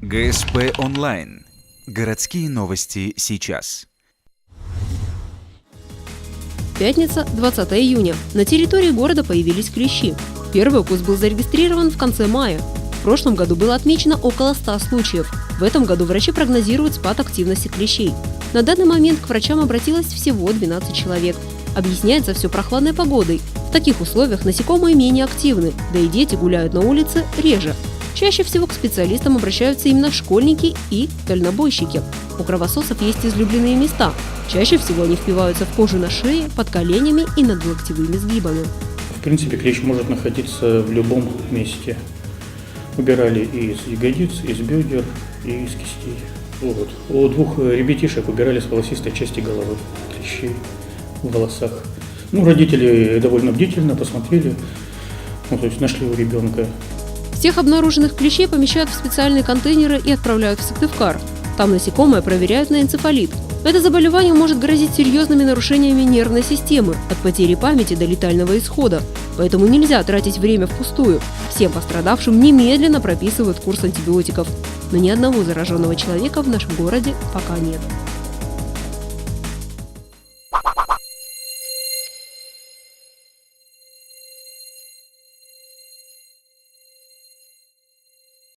ГСП онлайн. Городские новости сейчас. Пятница, 20 июня. На территории города появились клещи. Первый укус был зарегистрирован в конце мая. В прошлом году было отмечено около 100 случаев. В этом году врачи прогнозируют спад активности клещей. На данный момент к врачам обратилось всего 12 человек. Объясняется все прохладной погодой. В таких условиях насекомые менее активны, да и дети гуляют на улице реже. Чаще всего к специалистам обращаются именно школьники и дальнобойщики. У кровососов есть излюбленные места. Чаще всего они впиваются в кожу на шее, под коленями и над локтевыми сгибами. В принципе, клещ может находиться в любом месте. Убирали и из ягодиц, из бедер, и из кистей. Вот. У двух ребятишек убирали с волосистой части головы клещей в волосах. Родители довольно бдительно посмотрели, то есть нашли у ребенка. Всех обнаруженных клещей помещают в специальные контейнеры и отправляют в Сыктывкар. Там насекомое проверяют на энцефалит. Это заболевание может грозить серьезными нарушениями нервной системы, от потери памяти до летального исхода. Поэтому нельзя тратить время впустую. Всем пострадавшим немедленно прописывают курс антибиотиков. Но ни одного зараженного человека в нашем городе пока нет.